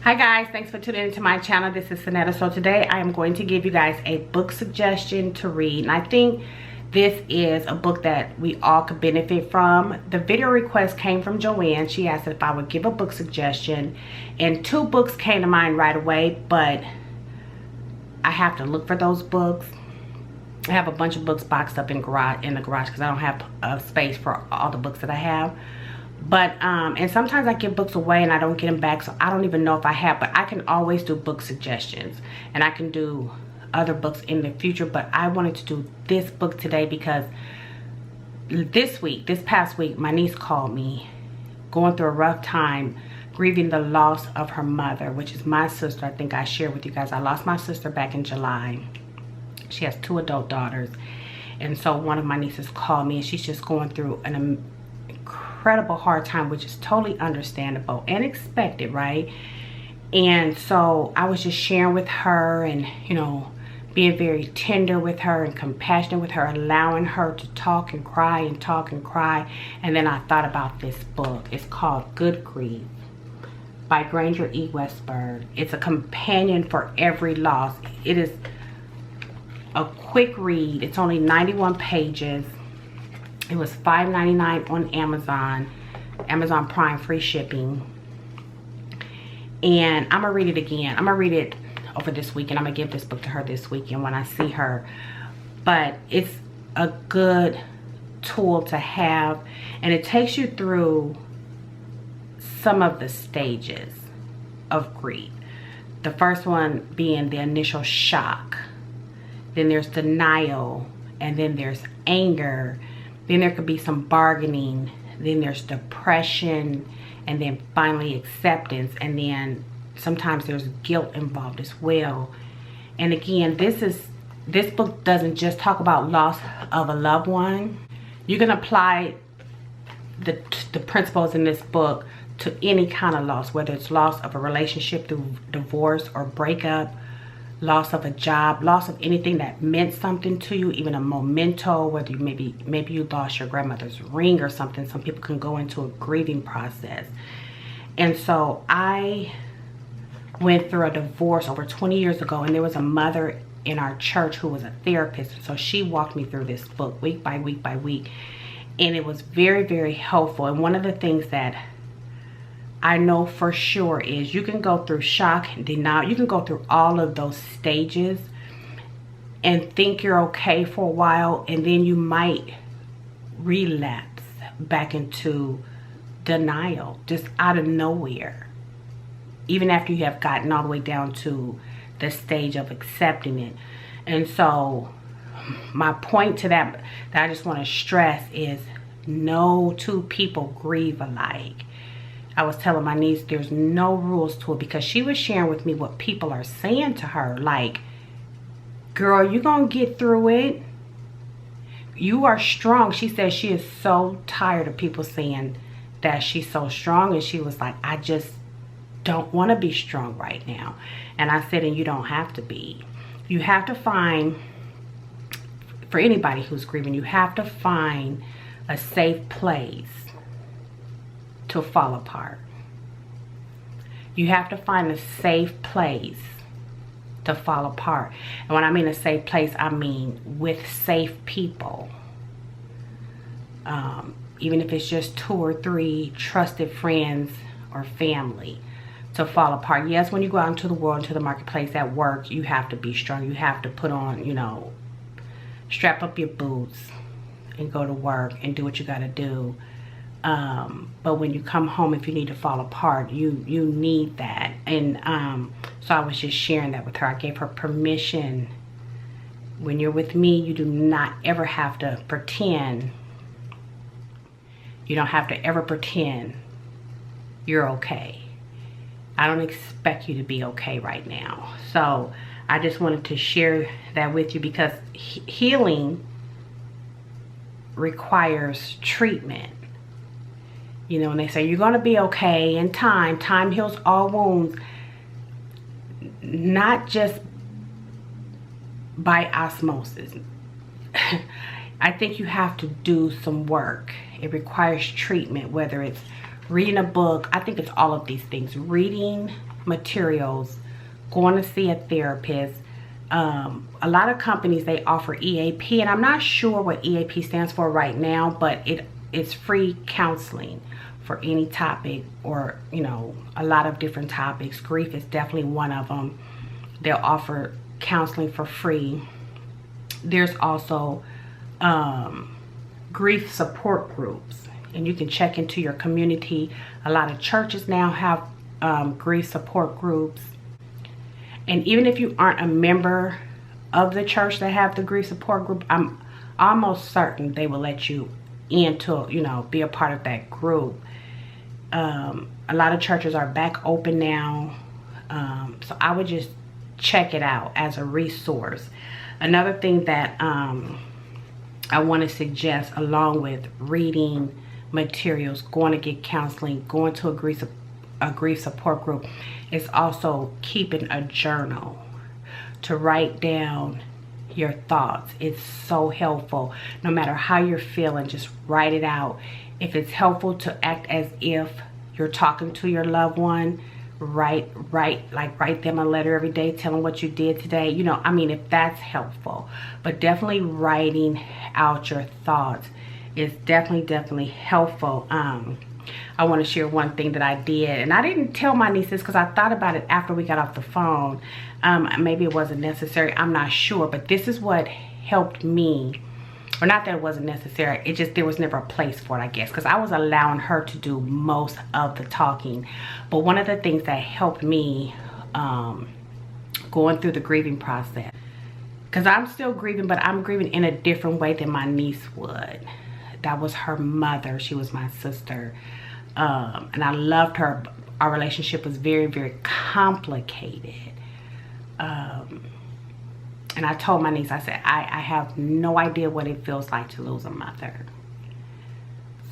Hi guys, thanks for tuning into my channel. This is Sonetta. So today I am going to give you guys a book suggestion to read, and I think this is a book that we all could benefit from. The video request came from Joanne. She asked if I would give a book suggestion, and two books came to mind right away, but I have to look for those books. I have a bunch of books boxed up in the garage because I don't have space for all the books that I have. But and sometimes I give books away and I don't get them back, so I don't even know if I have. But I can always do book suggestions, and I can do other books in the future. But I wanted to do this book today because this past week, my niece called me going through a rough time, grieving the loss of her mother, which is my sister. I think I shared with you guys, I lost my sister back in July. She has 2 adult daughters, and so one of my nieces called me, and she's just going through an incredible hard time, which is totally understandable and expected, right? And so I was just sharing with her and, you know, being very tender with her and compassionate with her, allowing her to talk and cry and talk and cry. And then I thought about this book. It's called Good Grief by Granger E. Westberg. It's a companion for every loss. It is a quick read. It's only 91 pages. It was $5.99 on Amazon Prime, free shipping. And I'm gonna read it again. I'm gonna read it over this weekend. I'm gonna give this book to her this weekend when I see her. But it's a good tool to have, and it takes you through some of the stages of grief. The first one being the initial shock. Then there's denial, and then there's anger. Then there could be some bargaining, then there's depression, and then finally acceptance, and then sometimes there's guilt involved as well. And again, this book doesn't just talk about loss of a loved one. You can apply the principles in this book to any kind of loss, whether it's loss of a relationship through divorce or breakup, loss of a job, loss of anything that meant something to you, even a memento, whether you maybe you lost your grandmother's ring or something. Some people can go into a grieving process. And so I went through a divorce over 20 years ago, and there was a mother in our church who was a therapist. So she walked me through this book week by week by week, and it was very, very helpful. And one of the things that I know for sure is you can go through shock and denial. You can go through all of those stages and think you're okay for a while, and then you might relapse back into denial just out of nowhere, even after you have gotten all the way down to the stage of accepting it. And so my point to that I just want to stress is no two people grieve alike. I was telling my niece there's no rules to it, because she was sharing with me what people are saying to her. Like, girl, you gonna get through it. You are strong. She said she is so tired of people saying that she's so strong. And she was like, I just don't want to be strong right now. And I said, and you don't have to be. You have to find, for anybody who's grieving, you have to find a safe place to fall apart. You have to find a safe place to fall apart. And when I mean a safe place, I mean with safe people. Even if it's just 2 or 3 trusted friends or family to fall apart. Yes, when you go out into the world, into the marketplace, at work, you have to be strong. You have to put on, you know, strap up your boots and go to work and do what you got to do. But when you come home, if you need to fall apart, you need that. And so I was just sharing that with her. I gave her permission. When you're with me, you do not ever have to pretend. You don't have to ever pretend you're okay. I don't expect you to be okay right now. So I just wanted to share that with you, because healing requires treatment. You know, when they say you're going to be okay in time, time heals all wounds, not just by osmosis. I think you have to do some work. It requires treatment, whether it's reading a book. I think it's all of these things. Reading materials, going to see a therapist. A lot of companies, they offer EAP, and I'm not sure what EAP stands for right now, but it's free counseling for any topic, or you know, a lot of different topics. Grief is definitely one of them. They'll offer counseling for free. There's also grief support groups, and you can check into your community. A lot of churches now have grief support groups. And even if you aren't a member of the church that have the grief support group, I'm almost certain they will let you into, you know, be a part of that group. A lot of churches are back open now. So I would just check it out as a resource. Another thing that I want to suggest, along with reading materials, going to get counseling, going to a grief support group, is also keeping a journal to write down your thoughts. It's so helpful. No matter how you're feeling, just write it out. If it's helpful to act as if you're talking to your loved one, write them a letter every day, tell them what you did today. You know, I mean, if that's helpful. But definitely writing out your thoughts is definitely helpful. I want to share one thing that I did, and I didn't tell my nieces because I thought about it after we got off the phone. Maybe it wasn't necessary, I'm not sure, but this is what helped me. Or not that it wasn't necessary, it just, there was never a place for it, I guess, because I was allowing her to do most of the talking. But one of the things that helped me going through the grieving process, because I'm still grieving, but I'm grieving in a different way than my niece would. That was her mother. She was my sister. And I loved her. Our relationship was very complicated. And I told my niece, I said, I have no idea what it feels like to lose a mother.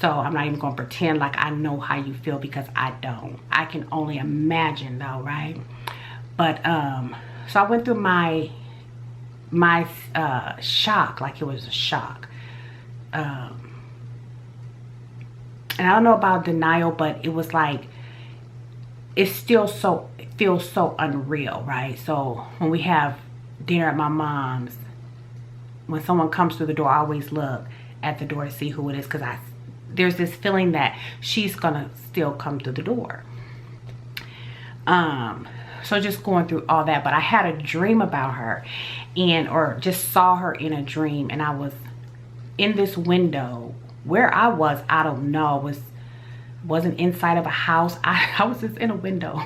So I'm not even going to pretend like I know how you feel, because I don't. I can only imagine though, right? But so I went through my shock, like it was a shock. And I don't know about denial, but it was like, it's still so, it feels so unreal, right? So when we have dinner at my mom's, when someone comes through the door, I always look at the door to see who it is, because there's this feeling that she's gonna still come through the door. So just going through all that, but I had a dream about her, or just saw her in a dream, and I was in this window. Where I was, I don't know, wasn't inside of a house. I was just in a window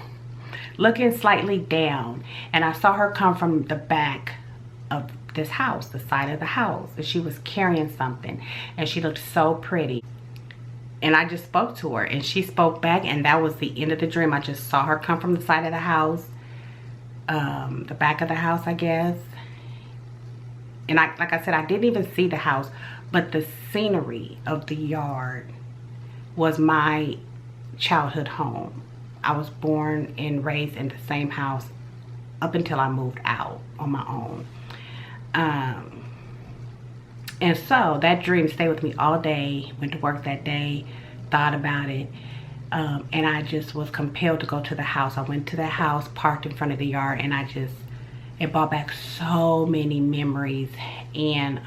looking slightly down, and I saw her come from the back of this house, the side of the house, and she was carrying something, and she looked so pretty. And I just spoke to her, and she spoke back, and that was the end of the dream. I just saw her come from the side of the house, the back of the house, I guess. And like I said, I didn't even see the house, but the scenery of the yard was my childhood home. I was born and raised in the same house up until I moved out on my own. And so that dream stayed with me all day. Went to work that day, thought about it, and I just was compelled to go to the house. I went to the house, parked in front of the yard, and it brought back so many memories, and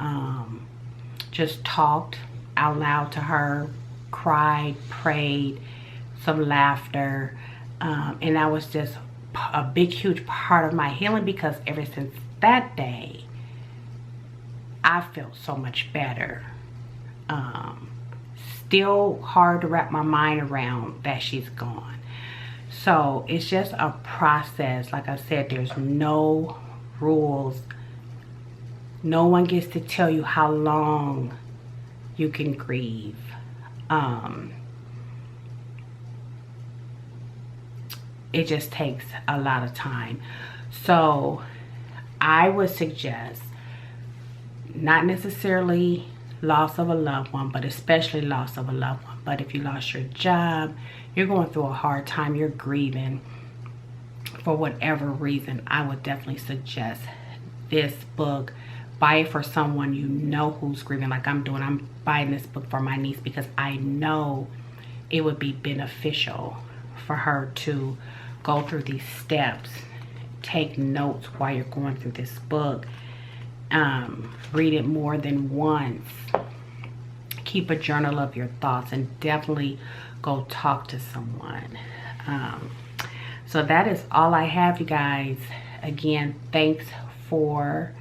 just talked out loud to her, cried, prayed, some laughter, and that was just a big, huge part of my healing, because ever since that day, I felt so much better. Still hard to wrap my mind around that she's gone. So it's just a process. Like I said, there's no rules. No one gets to tell you how long you can grieve. It just takes a lot of time. So I would suggest, not necessarily loss of a loved one, but especially loss of a loved one. But if you lost your job, you're going through a hard time, you're grieving for whatever reason, I would definitely suggest this book. Buy it for someone you know who's grieving, like I'm doing. I'm buying this book for my niece because I know it would be beneficial for her to go through these steps, take notes while you're going through this book, read it more than once, keep a journal of your thoughts, and definitely go talk to someone. So that is all I have, you guys. Again, thanks for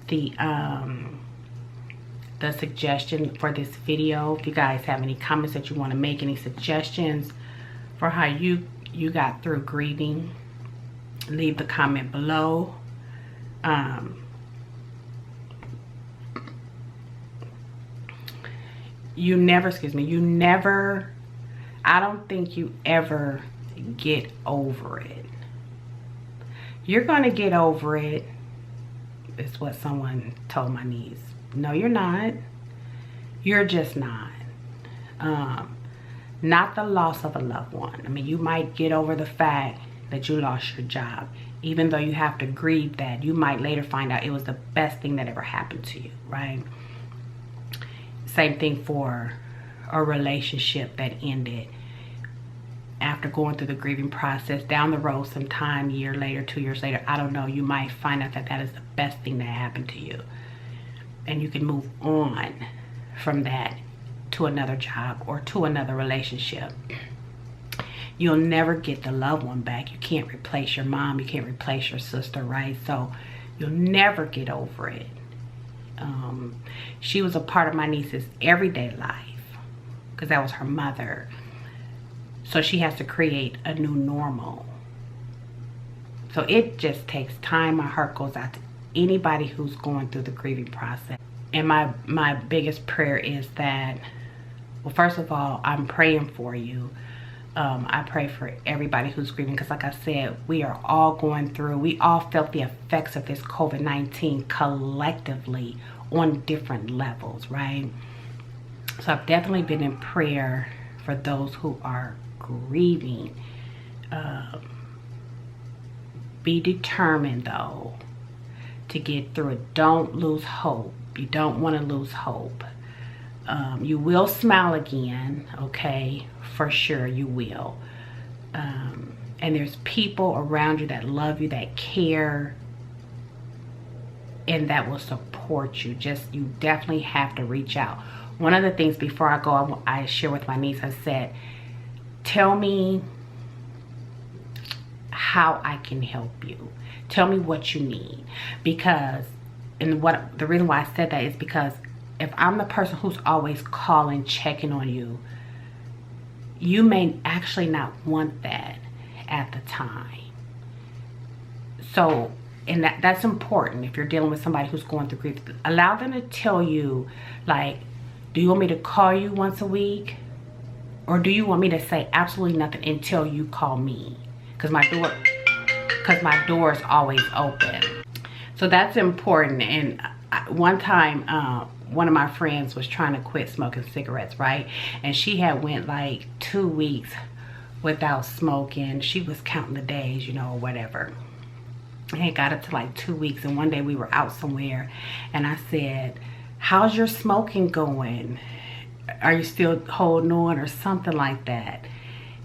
the suggestion for this video. If you guys have any comments that you want to make, any suggestions for how you got through grieving, leave the comment below. I don't think you ever get over it. You're gonna get over it, is what someone told my niece. No, you're not. You're just not. Not the loss of a loved one. I mean, you might get over the fact that you lost your job. Even though you have to grieve that, you might later find out it was the best thing that ever happened to you, right? Same thing for a relationship that ended. After going through the grieving process, down the road sometime, a year later, 2 years later, I don't know, you might find out that that is the best thing that happened to you. And you can move on from that to another job or to another relationship. You'll never get the loved one back. You can't replace your mom. You can't replace your sister, right? So you'll never get over it. She was a part of my niece's everyday life because that was her mother. So she has to create a new normal. So it just takes time. My heart goes out to anybody who's going through the grieving process. And my biggest prayer is that, well, first of all, I'm praying for you. I pray for everybody who's grieving because, like I said, we are all going through, we all felt the effects of this COVID-19 collectively on different levels, right? So I've definitely been in prayer for those who are grieving. Be determined, though, to get through it. Don't lose hope. You don't want to lose hope. You will smile again, okay? For sure you will. And there's people around you that love you, that care, and that will support you. Just, you definitely have to reach out. One of the things before I go, I share with my niece, I said, tell me how I can help you. Tell me what you need. Because, and the reason why I said that is because if I'm the person who's always calling, checking on you, you may actually not want that at the time. So, and that's important if you're dealing with somebody who's going through grief. Allow them to tell you, like, do you want me to call you once a week? Or do you want me to say absolutely nothing until you call me? Because my door is always open. So that's important. And one time, one of my friends was trying to quit smoking cigarettes, right? And she had went like 2 weeks without smoking. She was counting the days, you know, or whatever. And it got up to like 2 weeks. And one day we were out somewhere and I said, how's your smoking going? Are you still holding on or something like that?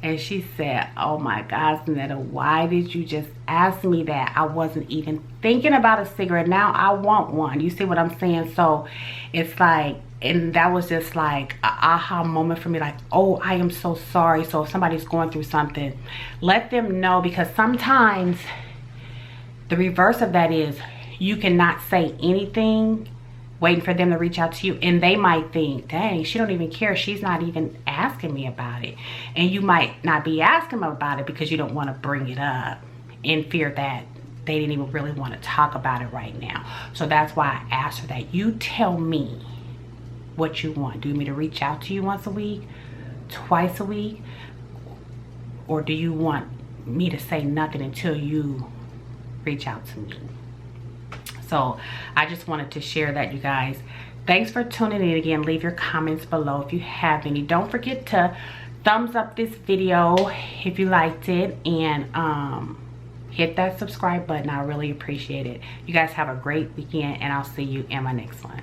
And she said, oh my gosh, Netta, why did you just ask me that? I wasn't even thinking about a cigarette. Now I want one. You see what I'm saying? So it's like, and that was just like an aha moment for me. Like, oh, I am so sorry. So if somebody's going through something, let them know. Because sometimes the reverse of that is you cannot say anything, waiting for them to reach out to you, and they might think, dang, she don't even care, she's not even asking me about it. And you might not be asking them about it because you don't want to bring it up in fear that they didn't even really want to talk about it right now. So that's why I asked her that. You tell me what you want. Do you want me to reach out to you once a week, twice a week, or do you want me to say nothing until you reach out to me? So I just wanted to share that, you guys. Thanks for tuning in again. Leave your comments below if you have any. Don't forget to thumbs up this video if you liked it, and hit that subscribe button. I really appreciate it. You guys have a great weekend, and I'll see you in my next one.